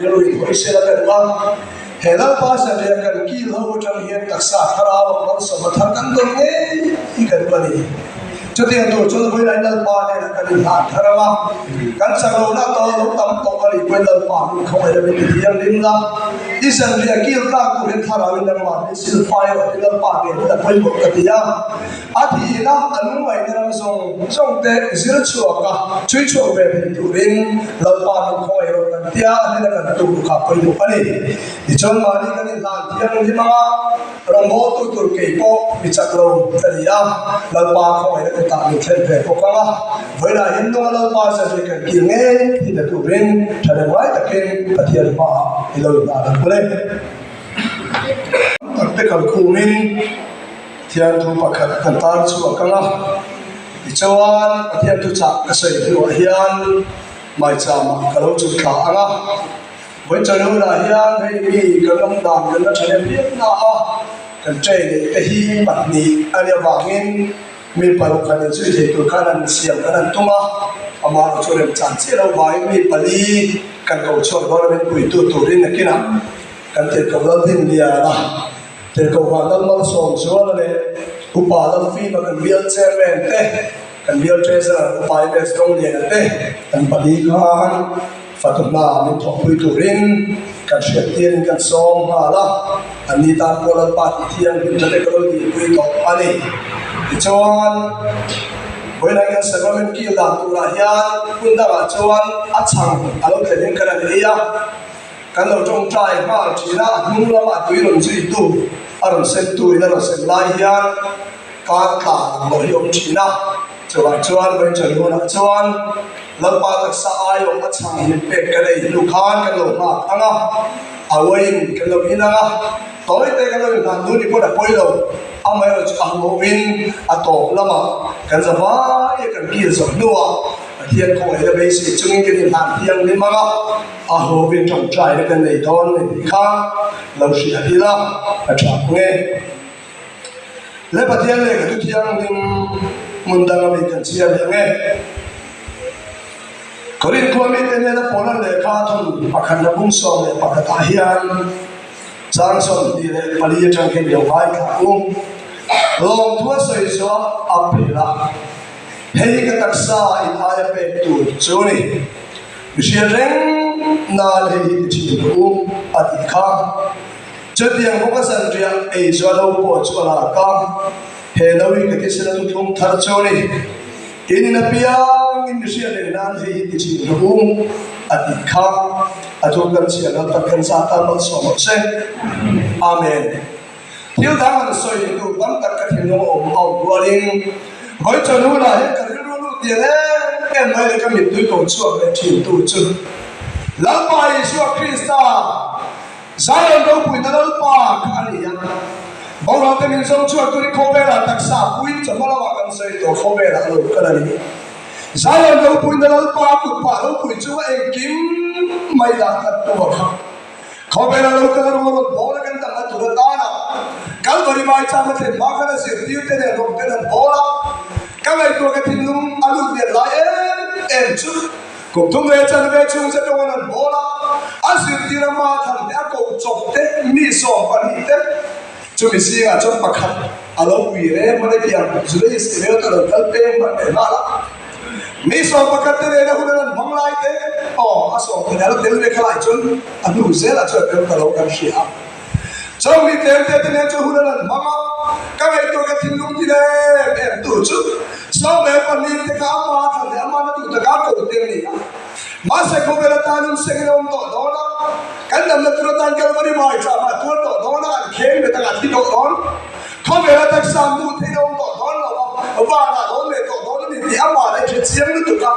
Lui hoi se la kan ma he Lalpa Zanriah kan kil ho tang hian taksa tharaw mal so mathar kan dong nge I kan bani chutian tu chul hoi lai Lalpa ne kan ha tharawa kan chalo na to lo tam to ali koi Lalpa khoi la bi thiam lim la I Zanriah kil ka ku he tharaw in ma ni sil fire Lalpa ne la koi bo ka tia athi na anu mai na song te zil chuak ka chui chuak ve bi tu rin Lalpa khoi ro kan tia ani la kan tu ka koi bo ani Ichon mani kani lan tiang di mga rombo tu turkey po bichaklo taliya Lalpa ko ay nakita ni Thelpe po kama wala hindu Lalpa Zanriah kan kinge hindi tu rin tadaway takin patiyan pa ilaw na pula pagpekal kumin tiyan tu pagkantar suwa kanga Ichawan patiyan tu chak kasay hiyan may chama kalaw chukla anga với cho nên là hiang hay đi cái ông đàn cái nó trở nên biết na cái chơi cái hi bát ni anh em vàng in mình phải có cái chuyện gì tôi khá là xiêm cái này tung mà nó cho nên chẳng chỉ đâu bài mình phải đi cái câu chuyện đó là mình quỳ tu đi này kia nào cái tiền câu đó thì nhiều là tiền câu hoàn tất mất sòng số là đấy upa đó phi mà cái bill Sacrament cái bill treasure là upa cái công liền đấy cái phải đi khăn Fatuna min thok pui turin kan siat tien kan som hala ani ta kolal pat thian bin thale kolal di pui tok ani chuan boina kan Sacrament ki la tu la hian punda ga chuan a chang alo thleng kan ani ya kan lo tong trai ma thina nu la ma tuiron chui tu aron set tu ila ro set lai hian ka ta lo yom thina chuan boin chalo na chuan Lalpa taksa ayo at sang hinpek kanay lukhan kan lo ma anga awain kan lo inanga toy te kan lo nandu ni poda poilo amayo ahmovin ato lama kan zaba ye kan ki zo nuwa hian ko ai da be si chungin kin han hiang ni manga ahmovin trong trai da kan nei don ni kha lo si adila acha nge le patian le ka tu thiang nim mundanga me kan sia nge Korin ko mi tene na pola le kha thon pakhan na bung so le pakata hian chang son di le pali chang ke lo vai kha long thua soi so apela hei ka taksa I aya pe tu choni bishia reng na le chi lu ati kha chatiang ko ka Zanriah ei so lo po chola ka he lawi ka kisna tu thum thar choni ini na piang in sia le nan hei ti chi lu ati kha atu kan sia na ta kan sa ta mal so mo se amen thiu da man so yi tu bang tak ka hin no om om waring hoi chanu la he ka ru lu ti le em mai le ka mi tu to chuak le thi tu chu Lalpa Yesu Krista Zion do pui na Lalpa ka ni ya Bong lao temin song chuak tu ni khobela taksa pui chamala wa kan sei to khobela lo kanani Zion lo pui na Lalpa ku pa lo pui chu en kim mai la kat to kha khobela lo kan ro ro bol kan ta ma tu ta na kal bari mai cha ma the ma kana se tiu te ne ro te na bola ka mai to ka tin lum alu de la em chu ko tum le cha le chung se to na bola asir tira ma than ya ko chok te mi so pa ni te chu mi si ga chok pakhat alo wi re ma le pian zule se le ta ro kal pe ma ne la mi so pakhat te le na hu na bang lai te o aso ko na le le khalai chun anu ze la chu pe ta ro kan shia so mi te te ne chu hu na mama ka mai to ka tin lung ti le em tu chu so le pa ni te ka ma tha le ma na tu ta ka ko te ni ma se ko be la ta nun se ke om to do na kan dam na tu ta kan bari mai cha ma tu to do na khen be ta ka ti do don ko be la ta sa mu te om to don lo ba na do le to do ni ti ama le che chiam nu tu ka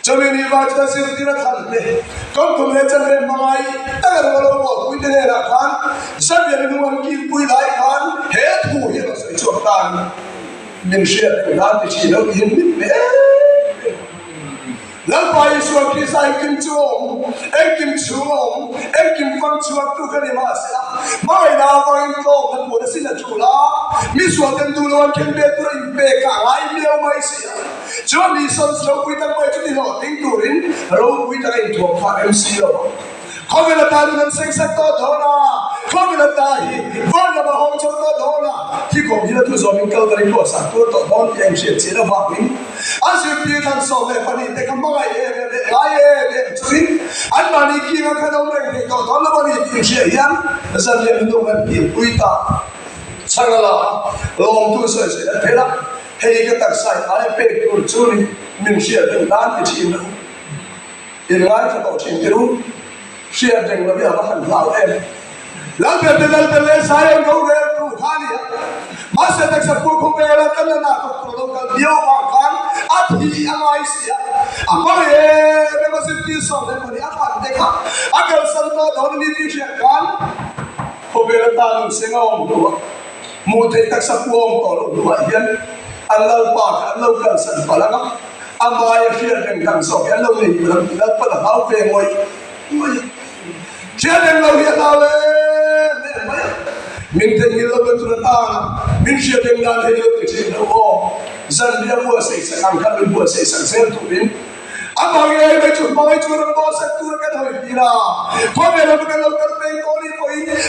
cho nên đi vào chúng ta sẽ đi ra thẳng để con cùng hết chân lên mai ta cần vào lâu bỏ quý thế này là khán rất nhiều những người kia quý lại khán hết thủ hiện là sẽ chuộc tàn nhưng sẽ của nó thì chỉ đâu yên biết đấy Lalpa Yesu Krista em kim chuông em kim phăng chuộc tu cái này mà sẽ mai nào vào em to thật buồn xin là chủ la mi suốt em tu luôn kim bê tu im bê cả ai miêu mai sẽ cho mi son lâu quý tăng mai chút đi lọt tiếng tu rin lâu quý tăng em thuộc phạt em xí rồi เขาเวลาตาดูนั้นเซ็งสักตัวโดนะเขาเวลาตาฮีวันละมาห้องชนตัวโดนะที่ผมที่เราทุกส่วนมีเกลือในตัวสัตว์ตัวโดนที่เอ็มเชียร์จีนฝั่งนี้อันสุดที่ท่านสอนเลยปนิแต่คำว่าไอ้ไอ้จุดอันมานี่กี่งานขนมเรื่องที่ตัวโดนแล้วปนิที่เชียร์ยังสัญญาณดูมันปีอุยตาสังละลองทุกส่วนเสียเท่าเฮ้ยก็ตักใส่อะไรเป็นตัวจุดมินเชียร์เป็นด้านที่ชิมนะอินไลฟ์ก็ต้องชิมที่รู้เชียร์เด็กเราเนี่ยมาหันหลังเองแล้วเป็นเลยสายเขาเรียกครูข้านี่มาเสด็จสักผู้คงเป็นอะไรกันนะก็ตัวเราก็เดียวบางครั้งอาทิตย์อะไรเสียมาไม่มาสิบปีสองเดือนนี้อาทิตย์เด็กอ่ะอาเกิดสันโตโดนนี่ที่เชียร์กันเขาเป็นตาลุงเสียงอ่อนดูมูเทตักสักผู้อ่อนต่อดูยันอันเล่าปากอันเล่ากันสันปะละก็อามาเชียร์เด็กกันสองอันเล่านี่แล้วปะละเขาเป็นมวยเชื่อเด็กเราเรียนเอาเลยมินเทนิลเราเป็นตัวตามินเชื่อเด็กเราเรียนเราติดชินเราโอ้จันเรียบัวเสกสังขังขันบัวเสกสังเซลตุบินอาบางอย่างไม่จุดบางจุดเราบัวสักตัวกันหน่อยดีนะพอเวลาเราเป็นคนที่ไป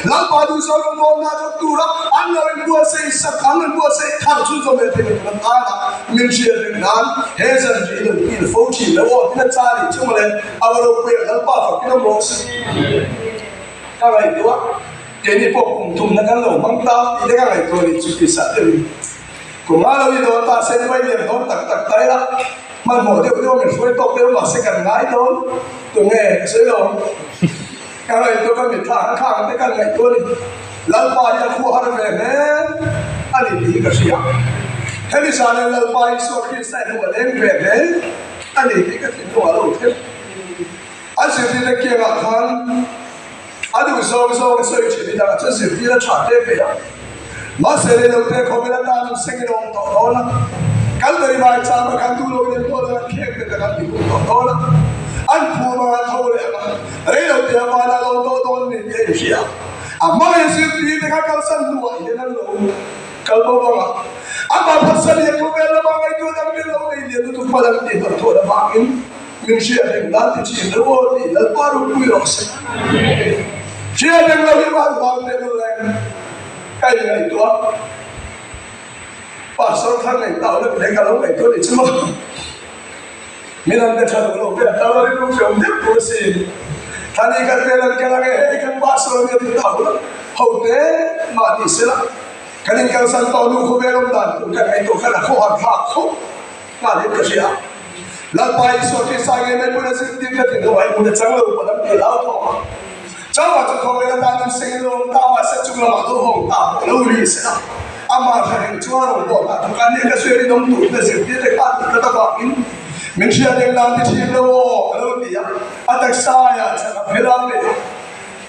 หลังปาดูสองบัวน่าจะตัวอันเราเป็นบัวเสกสังขังบัวเสกขันชุดเราเป็นตัวตามินเชื่อเด็กนั้นเฮซันจีนกินฟูชิแล้วว่าที่นั่นจ่ายชั่วโมงเลยเอาเราไปหลังปาฝักที่เราบัวเสกอะไรดีวะเดี๋ยวนี้พวกกลุ่มทุนนักการเมืองบางตาที่ได้อะไรตัวนี้จุดที่สัตว์เลยกลุ่มเราที่โดนตาเส้นไว้เนี่ยโดนตักได้ละมันหมดเดี๋ยวมันช่วยตกเดี๋ยวมาเสกันง่ายโดนตัวเงี้ยเสียลงอะไรตัวก็มีทางข้างได้กันไงตัวนี้แล้วไปจะคู่หาเรื่องเนี่ยอันนี้ดีก็เสียเฮ้ยสารแล้วไปสุขีใส่หัวเล่นเรื่องเนี่ยอันนี้ดีก็ถึงตัวเราเท่าอันสิ่งที่ได้เกี่ยวกับท่านอันนี้ส่งสวยชีวิตเราจะสิ่งที่เราชอบเด็กเนี่ยมาเสด็จเราเด็กเขาเป็นอะไรนั่นสิ่งที่เราต้องรู้นะกันเลยมาจำมากันดูเราเนี่ยตัวเราเข่งกันกันที่เราต้องรู้นะอันผู้มาเท่าเลยนะเรื่องเราเดี๋ยวมาเราต้องเนี่ยเยอะเชียวอ่ะมาเรื่องสิ่งที่เราเขาสั่งด้วยเนี่ยนั่นเราเขาบอกว่าอ่ะมาพัฒนาเขาเป็นอะไรบางอย่างตัวนั้นเป็นเราเนี่ยตัวพลังที่เราตัวเราบางอย่างมินเชียร์เองด้านที่ชินเราเนี่ยเราปารุคุยเราเสร็จเชื่อเรื่องเราที่บ้านบางเรื่องแรงใครยังไงตัวป้าสอนท่านในเต่าแล้วเป็นการลงในตัวนี้ใช่ไหมมีนั่นเป็นท่านลงเป็นเต่าแล้วรู้สึกเด็กตัวสิท่านนี้ก็เป็นอะไรกันให้กันป้าสอนเนี่ยที่เต่าแล้วเขาเต้มาดีเสียละกันนี้การสั่งต่อลูกเขาเป็นลมดันกันไอ้ตัวขนาดเขาหักหักเขามาดีก็เสียแล้วไปสอนที่สายเงินไม่พูดสิ่งที่จะถึงเอาไว้พูดจังเลยพูดแล้วเดี๋ยวเราท้องเจ้าว่าจะขอเวลาตามสิ่งลงตามว่าเสร็จจุกเราดูห้องตามเราเรียนเสร็จอามาแข่งชัวร์เราบอกว่าทุกการนี้ก็ช่วยน้องตู่แต่สิ่งที่ได้การก็ต้องบอกมินเชียร์เด็กน้ำที่ชิมเราดีอ่ะอัตสายอ่ะจะเวลาเนี่ย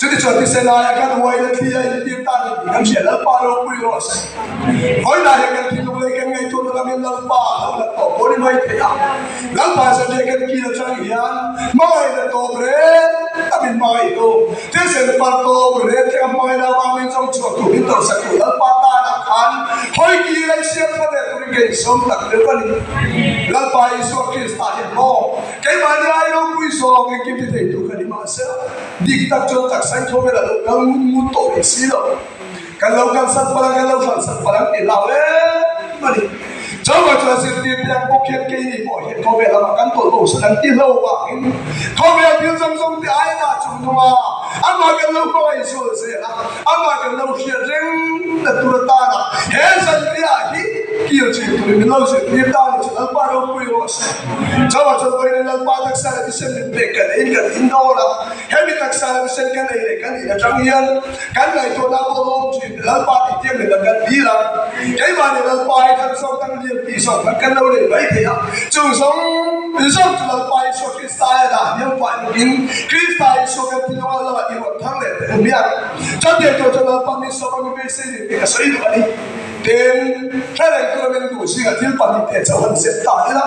จุดที่ชวนที่เสนาอย่างกันวัยที่ยังยืนตาดีมินเชียร์แล้วปาเราคุยรู้สึกคอยได้ยังกันที่เราเลยกันไงตัวเราไม่เราปาเราตบคนไม่เที่ยวแล้วปาสัญญากันกี่เราจะเรียนไม่ได้ตบเลยแต่เป็นไม่ตัวที่เสนาปาตบเลยที่ไม่ได้วางมินจงชดตัวมินตัวสักตัวแล้วปาตาหนักขันคอยกี่ไรเสียพระเดชตัวนี้สมตักเดี๋ยวกันแล้วไปสวดคริสต์ตาเห็นบ่แค่มาได้เราคุยสอบกันกินที่ไหนตัวกันมาเสียดิกตักจนตักใส่ทั่วเวลาเรามุดตัวอีสิเรากันเรากันสัตว์พลังกันเราสัตว์พลังที่เรามาดิเจ้าว่าจะสิ่งที่ยังพกเขียนกี่นี่บ่เห็นทั่วเวลากันตัวเราสัตว์ที่เราว่าทั่วเวลาที่จงที่ไอ้น่าจุนมาอามากันเราก็ไอ้ส่วนเสียอามากันเราเชื่อเรื่องแต่ตัวตาละเฮ้สันติอาที่เกี่ยวกับตัวเราเชื่อที่ตาเนี่ยเราปาเราคุยว่าเสียเจ้าว่าจะไปเราปาตักษาที่เส้นเด็กกันเองกันอินโดละเฮ้มีตักษาที่เส้นกันเองกันอีกจังยันกันไหนตัวเราก็ลงจีบเราปาที่เที่ยงเลยกันดีละแค่มาเนี่ยเราไปทั้งสองทั้งเรียนปีสองกันเราเลยไม่เที่ยวจงสองเราไปสกิสไตล์ได้ยังไปกินคริสไตล์สกัดที่เราละอีวันทั้งเลยเมียจัดเดี๋ยวจะเราไปมีสองมีเป็นสิ่งที่ก็สวยด้วยนี่เดินแค่เรื่องตัวเป็นตัวสิ่งที่ปฏิเสธจะวันเสร็จตายละ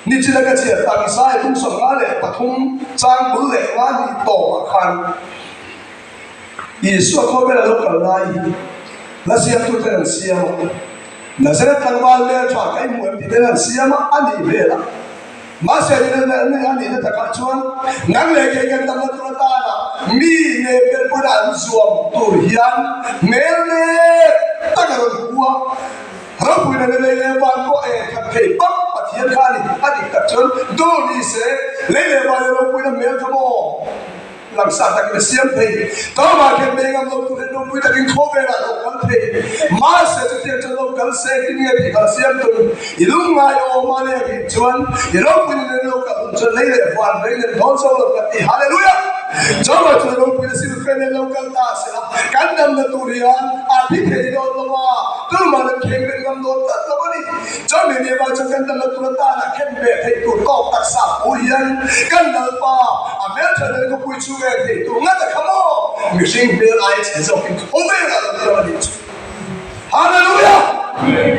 นี่จิตก็เชื่อตามสายทุ่งสงฆ์เลยปฐุมจางบุญเลยว่านี่โตมาคันยิสุเขาเป็นลูกอะไรแล้วเสียตัวเองเสีย Nazareth tanwal le chwa kai muam ti den siama ani vela Masa ni na takachuan nang leke kan tam na turatana mi ne per punan zuam tur hian mel ne takaron kuwa rabu na le ban ko e khat thei pap pathian khani adik takchon do ni se le ba ro puina mel thamo làm sao ta cái xiêm thì đó mà cái bên ngâm lâu tụi nó mới ta cái khô về là lâu cắn thì mà sẽ thực hiện cho lâu cắn xe cái nghe thì cắn xiêm tụi lúc mai ô mà này thì chuan thì lúc mình lên lâu cắn cho lấy để hoàn lấy để đón sau lâu cắn thì hallelujah cho mà cho lâu mình xin phép lên lâu cắn ta sẽ là cắn đâm là tụi nó à thích thì đó mà tôi mà nó khen bên ngâm lâu tất lâu đi cho mình đi vào cho cắn đâm là tụi ta là khen về thì tụi có đặc sản của yên cắn đâm pa à mấy cho nên có quy chú thì tụi ngắt là không có mình xin biết ai sẽ cho mình không biết là làm gì hallelujah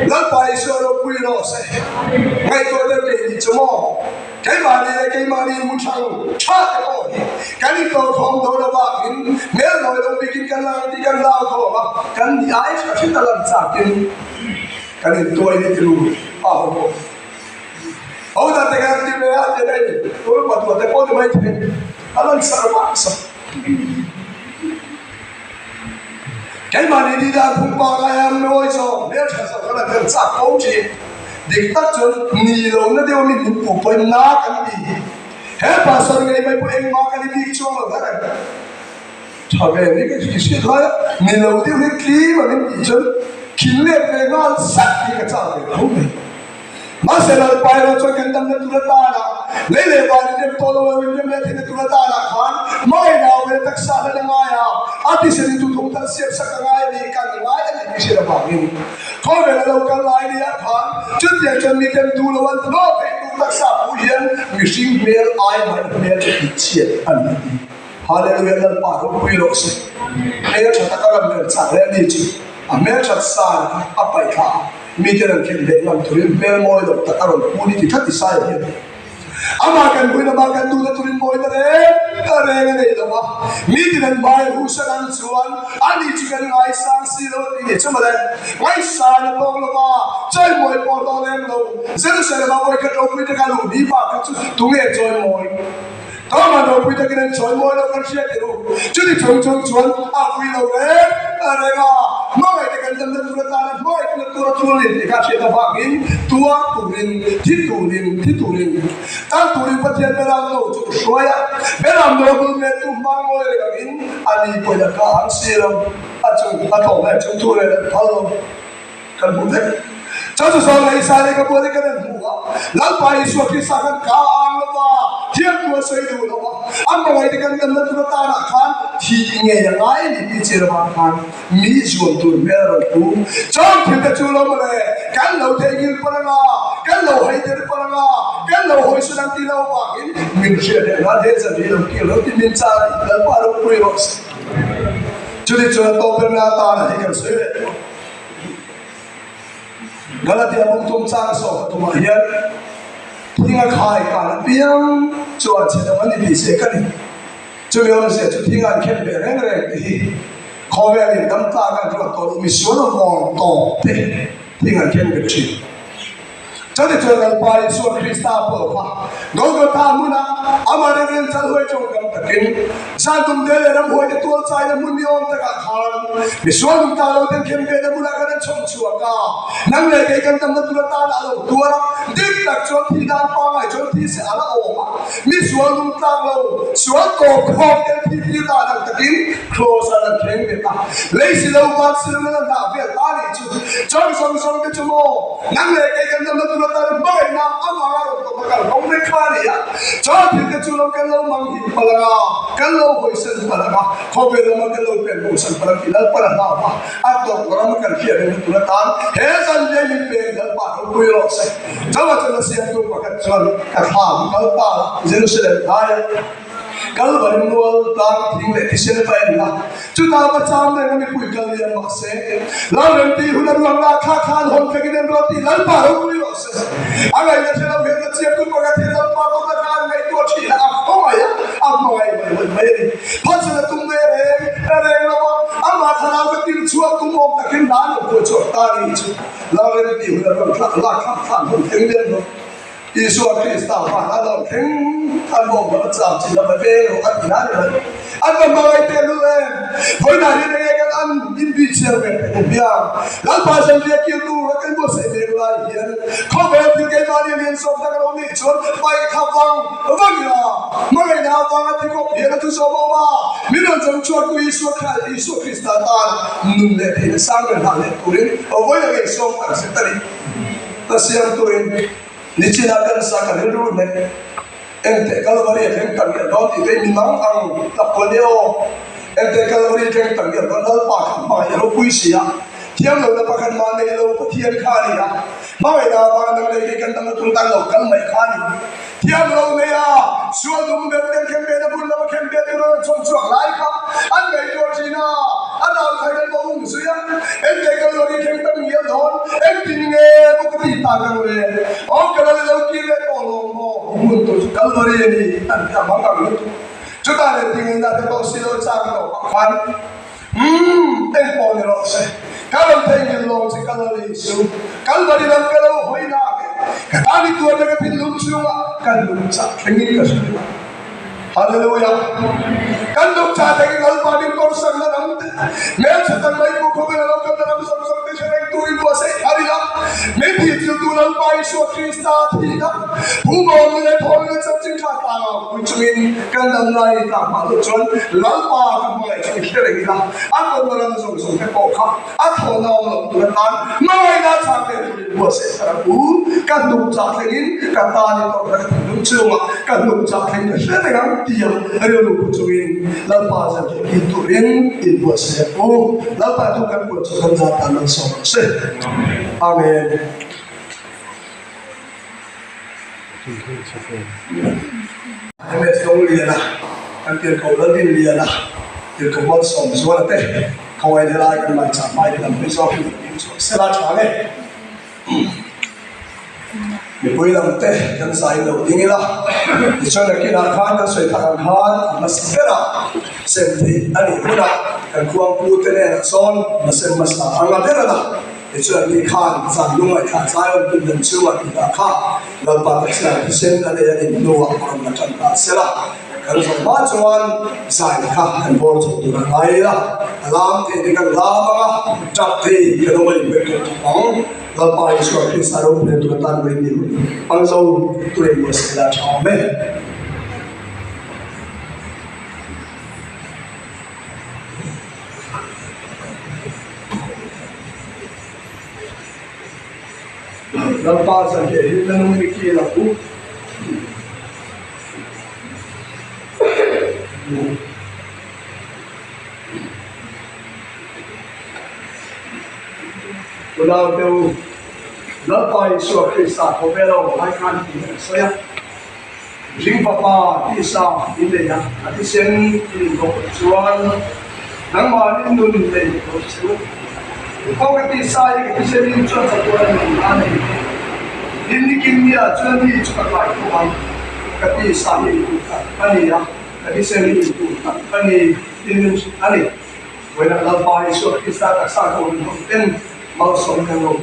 Lalpa iso lo quy lo sẽ ngay tôi đã để đi cho mò cái mà đi muốn chăng chát cái mò cái đi cầu không đâu là bạc in nếu nói đâu bị kinh căn lang thì căn lao thôi mà căn đi ai sẽ chúng ta làm sao kinh cái đi tôi đi luôn ông ta thấy cái gì vậy thế này tôi mà tôi thấy có mấy thế anh sợ quá sợ cái mà đi ra cũng qua cái em nói cho nếu chẳng sợ là cần sạc công gì để tắt cho nhiều lông nó đều mình cũng phải ná cái gì hết bà sợ ngày mai của em mà cái đi cho là cái này cho về những cái chuyện đó nhiều lông đều hết khí mà mình chỉ cho kín lệ về ngon sạch đi cái sao để không này mà sẽ là bài rồi cho cái tâm nó tụt ta là lấy lệ bài để tôi lo về những cái tụt ta là khoan mai nào về tất cả là ngay à ati sẽ đi tụt không ta xếp sắc ngay đi càng ngay là đi sẽ là bảo in có về là đâu càng ngay đi khoan chút tiền cho mình đem tụt lo ăn nó phải tụt tất cả phụ hiền mình xin về ai mà về cái chuyện anh hallelujah là bảo nó quy luật sự bây giờ chúng ta có làm được sao để đi chứ à mấy chắc sao à phải thà mi cái này cái để làm thuyền bèo mồi đó ta còn cú đi thì thắt thì sai vậy ama kan bui na ba kan tu na thuyền mồi đó đấy ta đây cái này đó mà mi cái này bài hu sa dan chuan ani chỉ cần ngay sang xí đó thì chứ mà đây ngay sang nó bông lo mà chơi mồi bỏ đó lên đâu giờ nó sẽ là bao cái đâu cái cái lũ đi ba cái tu nghe chơi mồi đó mà đâu bây giờ cái này chơi mồi đâu có chuyện gì đâu chứ thì chuan à quy đâu đấy à đây mà mà cái cái tâm tâm tu ta là mà cái tu lên thì cái chuyện đó bằng in tu rin ta tu rin bắt chuyện bên làm đâu chút xoay á bên làm đâu cũng nghe tu mang ngồi cái in anh đi bây giờ cả hàng xí đâu à chúng ta thổi này chúng tu lên tháo đâu cần muốn thế cho dù sao này sai cái bữa cái này hùa Lalpa iso khi sa kan ka ang lama thiam tu sei du lama am ma ngai kan kan tu ta na khan thi nge ya ngai ni pi che ma khan mi juan tu me ro tu chong thil ta chu lo ma le kan lo the ngil pa nga kan lo hai der pa nga kan lo hoi su dang ti lo wa in min che de na de za ni lo ki lo ti min cha Lalpa ro pri ro chu de chu to pe na ta na he kan se Galatia bung tum sang so tum hian thinga khai ka la piang chuan che da mani bi se ka ni chu yo se chu thinga khen be reng reng hi kho ve ni dam ta ka to mi so no mong to te thinga khen be chi cho nên cho Lalpa iso Krista po pa go ta mu na amare ren chal hoi chong kam takin san tum de le ram hoi de tol chai na mun ni om ta ka khan mi so tum ta lo den khem be de mu na ka na chom chu ka nang le ke kan tam na tu ta la lo tu ra dik tak chon thi dan pa mai chon thi se ala o mi so tum ta lo so ko kho de thi ta dang takin close ala khem be ta le si lo ba si lo na da ve ta ni chu chong song ke chu mo nang le ke kan tam na tu ta bai na amara ro to ka long me kha ni ya cho thi ke chu lo kan lo mang hi pala kan lo hoi sen pala kho be lo ma kan lo pe lo san pala ki Lalpa na ma a to ram kan khia de tu ta he san je min pe Lalpa ro ku ro se chawa cha se tu pa ka chal ka kha Lalpa Jerusalem ai kal barim nual tang thing le ti sen fa ni la chu ta pa cham le mi pui kal ya ma se la ren ti hu la ruang la kha khan hon ka giden ro ti Lalpa ro ku ro se agai le se la ve ka che tu pa ka the Lalpa ko ka khan ngai to chi la ko ma ya a ma ngai mai ri pa se la tum me re lo ama thana ka ti chu tu mo ta kin dan ko cho ta ri chu la ren ti hu la ruang la kha khan hon ka giden ro Isu Krista Father King and Bob Sam Chilabate or Another. And the Malay Teluan, for not in beach and beyond. Lalpa and the Kilu, and was a big line here. Cover the gay audience of the Romichon by Kavang, Vanilla, Marina, Vanatico, here to Sobova, millions of Choku Isu Krista, Nunde in the Sangre Hallelujah, avoiding so acceptable. The same to him. Nichinakan sa kanilu ne, ente kalvari yang kami dot itu memang ang tapoleo, ente kalvari yang kami dot lalpa kampai lo puisia, tiang lo dapakan mana lo petian kali ya, mana apa yang mereka kan tengah tunggang lo kalmai kali, tiang lo ne ya, suatu mungkin kembe na pun dapat kembe tu lo cocok laika, anda itu cina, anda orang bawang suya, ente kalvari yang kami dot, ente ni bukti tagang le. Kalau lelaki le tolong untuk kalori ini anda makan itu. Juga le tinggal nanti kau silo cakap kan. Tempo ni rasa. Kalau tinggal lo si kalori itu, kalori dalam kalau hoi nak. Kali tu ada kepilun semua kan lupa. Tinggal kasih. Hallelujah. Kan lupa tinggal paling korsan dalam. Mel sedang baik buku kalau kau dalam sama-sama yang tu ibu saya hari lah. Maybe you do not buy so Krista Tina. Who will let all the something kata, which mean kandang lain tak malu John. Lalpa kamai kiri kita. Aku orang song kepoka. Aku nama Tuhan. Mai dah sampai buat saya. Kandung cakingin kata ni tu kandung cuma kandung cakingin. Saya dengan dia ada lucu ini. Lalpa saja itu ring ibu saya. Lalpa tu kan buat kerjaan langsung saya. Amen. Kami sekarang lihat lah, nanti kau nanti lihat lah, nanti kau buat soal teh, kau ada lagi macam dalam besok selat mana? Mipui dalam teh dan saya lo tinggi lah, dicoba kita kan dan saya takkan kan, masih berat, seperti ani muda, kan kuang putih ni son, masih masalah, angkat berat lah. Itu yang dikan, zanlungai kan saya pun dan cuba kita kan, lepas saya sen ada yang dua orang macam selah. Kalau macam saya kan boleh turun lagi lah. Alam dengan lama capti kalau boleh berkembang. Lepas itu kita harus berturut berdiri. Pasal turun berselah amen. Lalpa saja, ini memiliki lagu. Kalau tu, lalpa Yesus Kristus, kau belok, akan saya. Jing papa, isa, ini ya, nanti sen ini kau jual, nang mana ini dulu ini kau jual. Kau kata saya, kata saya ini jual satu orang yang aneh. Ini kimia, jual ini juga baik kau. Kata saya itu, aneh ya, kata saya itu, aneh ini aneh. Wala lalpa Yesus Kristus taksa kau ini. Mau soalnya lo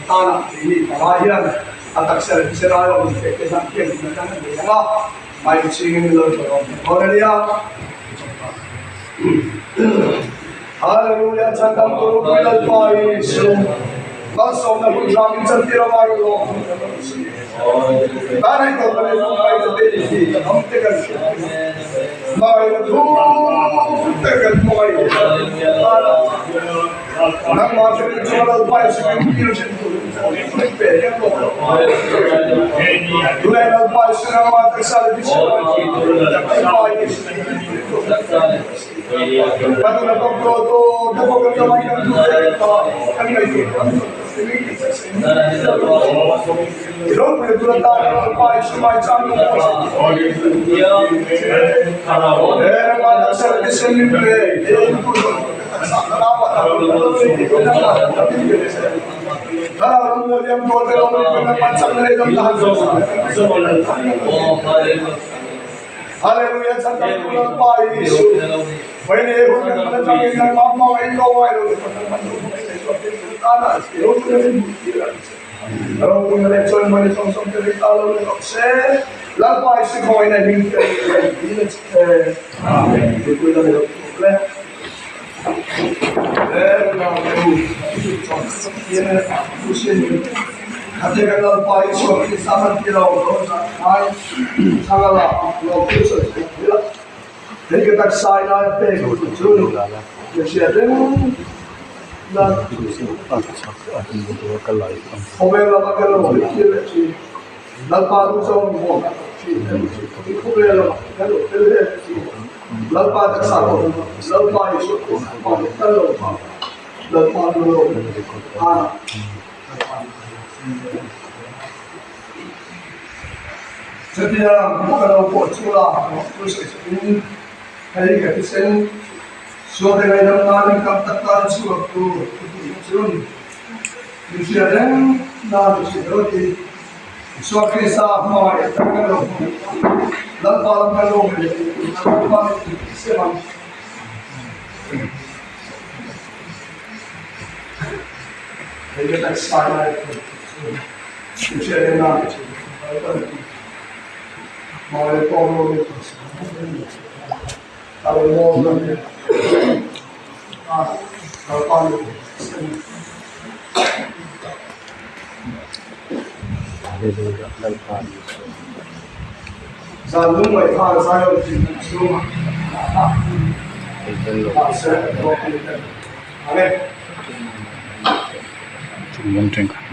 tanah ini kalahian atak seraya untuk kita kian kita kan dia lah main singin lo jorong orang dia haleluya cakap turun bilal pais langsung nak berjamin sentira baru lo tanah itu boleh main jadi हम tekan main tu tekan main Nang masuk ke dalam pais yang kiri itu, yang Tulai dalam pais yang mata salah di sana. Kalau nak berdoa, dapat berjamaah kami itu. Kalau berdoa dalam pais macam mata salah di sana. Kalau yang boleh orang macam mereka tahan. Haleluya cakap Tuhan Pai Yesus. Baik ni pun kita cakap dengan mama engkau itu. Kalau punya lecon mana song dari kalau nak share, Lalpa isi kau ini link ini amen. Itu yang kita boleh. Now ini usin. Hati kan Lalpa isi kita sama kita orang ay sangatlah luar biasa. Jadi kita sign out page itu. Jadi ada na Obela magalo iki Lalpa usong mo Obela magalo Lalpa kasako Lalpa iso magalo Lalpa lo Setia magalo po sila terus ini hari kasi so dengan namin kaptakan suatu tujuan Misalnya na misalnya so kisah mau itu kalau dan kalau kalau semang jadi tak salah misalnya na mau itu kalau mau kalau Selalu mereka saya semua. Amin. Cuma tengok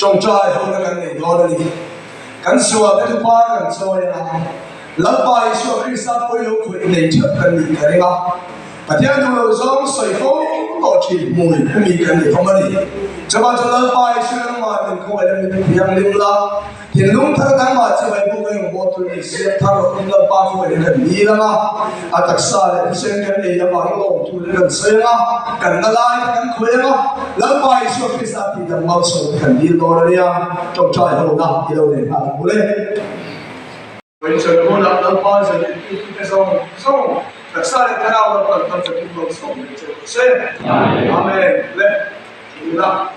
trong trai không là cái đó là gì cái sủa cái thứ ba cái sủa là Lalpa sủa khi sao phải lúc phải lấy trước cái gì cái đó và theo tôi giống sợi phong có chỉ mùi cái gì cái gì không có gì cho bạn cho Lalpa sủa mà mình không phải là mình yang linh la thì lúc thằng đang mà chỉ phải buông cái một tôi đi xếp thằng Lalpa không phải là cái gì mà à tất cả là xem cái này là bảo nó tôi là cái sợi mà cần nó lại cần khuya mà Lalpa sủa khi sao thì làm mau sủa cái gì đó là đi trong trai không nào thì đâu để làm bố lên when so the whole of the pause and the song the side that out of the people song say amen let you know